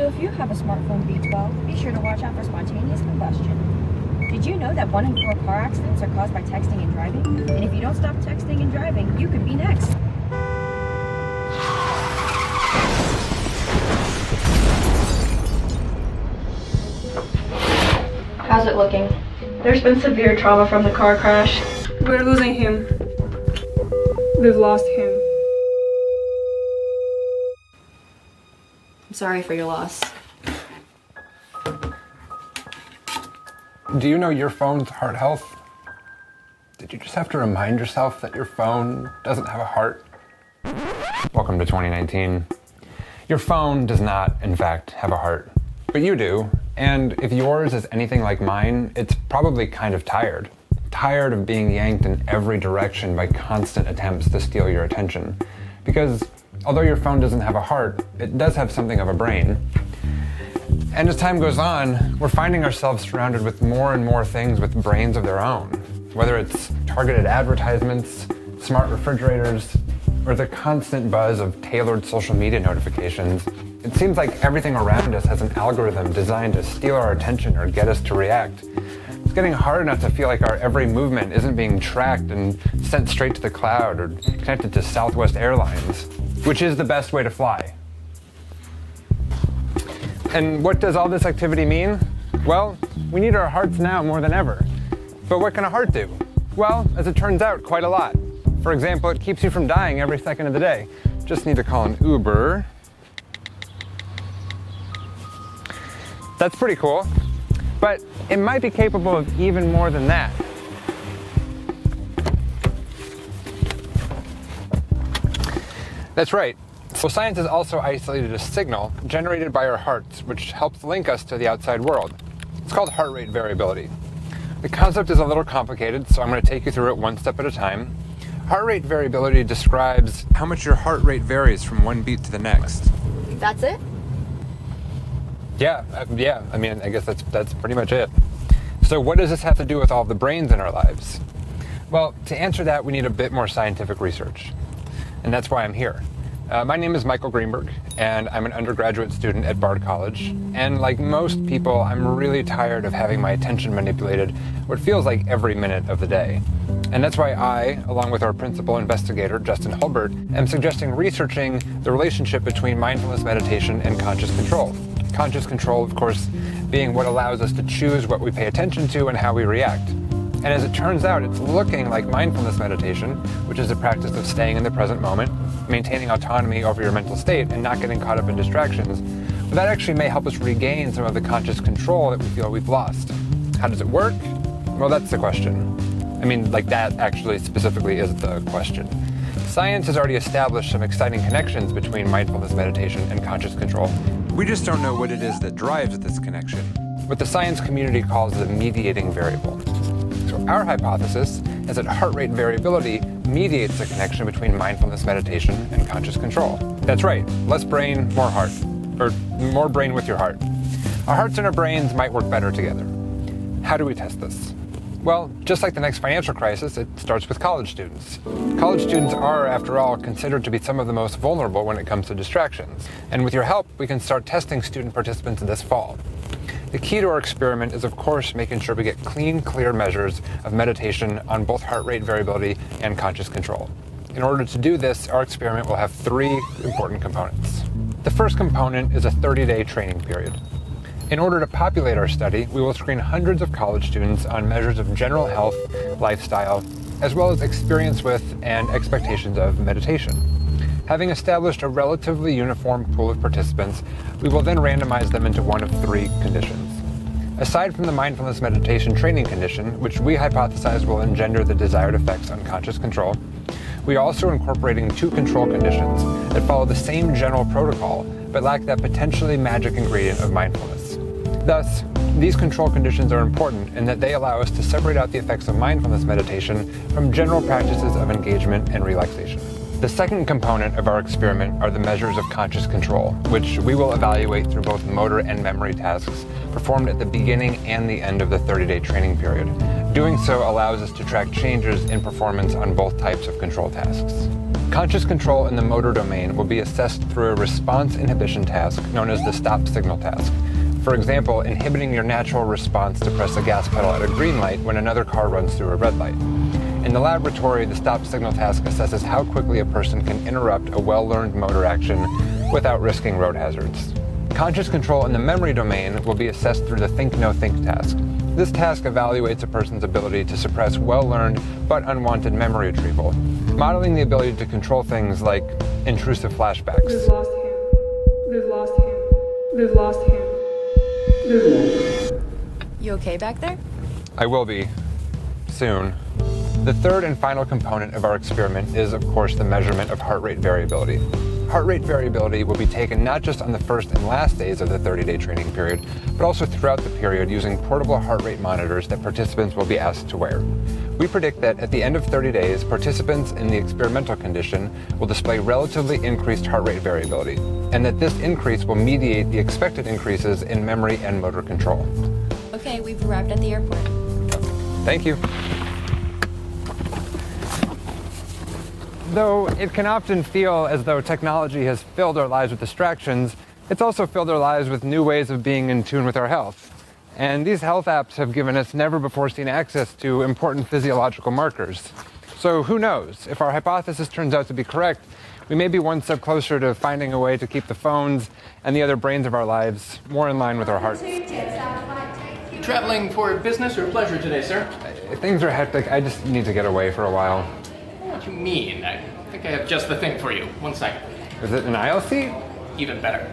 So if you have a smartphone V12, be sure to watch out for spontaneous combustion. Did you know that 1 in 4 car accidents are caused by texting and driving? And if you don't stop texting and driving, you could be next. How's it looking? There's been severe trauma from the car crash. We're losing him. We've lost him. I'm sorry for your loss. Do you know your phone's heart health? Did you just have to remind yourself that your phone doesn't have a heart? Welcome to 2019. Your phone does not, in fact, have a heart, but you do. And if yours is anything like mine, it's probably kind of tired. Tired of being yanked in every direction by constant attempts to steal your attention. Because although your phone doesn't have a heart, it does have something of a brain. And as time goes on, we're finding ourselves surrounded with more and more things with brains of their own. Whether it's targeted advertisements, smart refrigerators, or the constant buzz of tailored social media notifications, it seems like everything around us has an algorithm designed to steal our attention or get us to react. It's getting hard enough to feel like our every movement isn't being tracked and sent straight to the cloud or connected to Southwest Airlines, which is the best way to fly. And what does all this activity mean? Well, we need our hearts now more than ever. But what can a heart do? Well, as it turns out, quite a lot. For example, it keeps you from dying every second of the day. Just need to call an Uber. That's pretty cool. But it might be capable of even more than that. That's right. So science has also isolated a signal generated by our hearts, which helps link us to the outside world. It's called heart rate variability. The concept is a little complicated, so I'm going to take you through it one step at a time. Heart rate variability describes how much your heart rate varies from one beat to the next. That's it? Yeah. I mean, I guess that's pretty much it. So what does this have to do with all the brains in our lives? Well, to answer that, we need a bit more scientific research. And that's why I'm here. My name is Michael Greenberg, and I'm an undergraduate student at Bard College. And like most people, I'm really tired of having my attention manipulated what feels like every minute of the day. And that's why I, along with our principal investigator, Justin Hulbert, am suggesting researching the relationship between mindfulness meditation and conscious control. Conscious control, of course, being what allows us to choose what we pay attention to and how we react. And as it turns out, it's looking like mindfulness meditation, which is a practice of staying in the present moment, maintaining autonomy over your mental state, and not getting caught up in distractions. But that actually may help us regain some of the conscious control that we feel we've lost. How does it work? Well, that's the question. I mean, like that actually specifically is the question. Science has already established some exciting connections between mindfulness meditation and conscious control. We just don't know what it is that drives this connection, what the science community calls the mediating variable. So our hypothesis is that heart rate variability mediates the connection between mindfulness meditation and conscious control. That's right, less brain, more heart. Or more brain with your heart. Our hearts and our brains might work better together. How do we test this? Well, just like the next financial crisis, it starts with college students. College students are, after all, considered to be some of the most vulnerable when it comes to distractions. And with your help, we can start testing student participants this fall. The key to our experiment is, of course, making sure we get clean, clear measures of meditation on both heart rate variability and conscious control. In order to do this, our experiment will have 3 important components. The first component is a 30-day training period. In order to populate our study, we will screen hundreds of college students on measures of general health, lifestyle, as well as experience with and expectations of meditation. Having established a relatively uniform pool of participants, we will then randomize them into one of 3 conditions. Aside from the mindfulness meditation training condition, which we hypothesize will engender the desired effects on conscious control, we are also incorporating 2 control conditions that follow the same general protocol, but lack that potentially magic ingredient of mindfulness. Thus, these control conditions are important in that they allow us to separate out the effects of mindfulness meditation from general practices of engagement and relaxation. The second component of our experiment are the measures of conscious control, which we will evaluate through both motor and memory tasks performed at the beginning and the end of the 30-day training period. Doing so allows us to track changes in performance on both types of control tasks. Conscious control in the motor domain will be assessed through a response inhibition task known as the stop signal task. For example, inhibiting your natural response to press the gas pedal at a green light when another car runs through a red light. In the laboratory, the stop signal task assesses how quickly a person can interrupt a well-learned motor action without risking road hazards. Conscious control in the memory domain will be assessed through the think-no-think task. This task evaluates a person's ability to suppress well-learned but unwanted memory retrieval, modeling the ability to control things like intrusive flashbacks. We've lost him. We've lost him. We've lost him. We've lost. You okay back there? I will be. Soon. The third and final component of our experiment is, of course, the measurement of heart rate variability. Heart rate variability will be taken not just on the first and last days of the 30-day training period, but also throughout the period using portable heart rate monitors that participants will be asked to wear. We predict that at the end of 30 days, participants in the experimental condition will display relatively increased heart rate variability, and that this increase will mediate the expected increases in memory and motor control. Okay, we've arrived at the airport. Thank you. Though it can often feel as though technology has filled our lives with distractions, it's also filled our lives with new ways of being in tune with our health. And these health apps have given us never-before-seen access to important physiological markers. So who knows? If our hypothesis turns out to be correct, we may be one step closer to finding a way to keep the phones and the other brains of our lives more in line with our hearts. Traveling for business or pleasure today, sir? Things are hectic. I just need to get away for a while. What do you mean? I think I have just the thing for you. 1 second. Is it an aisle seat? Even better.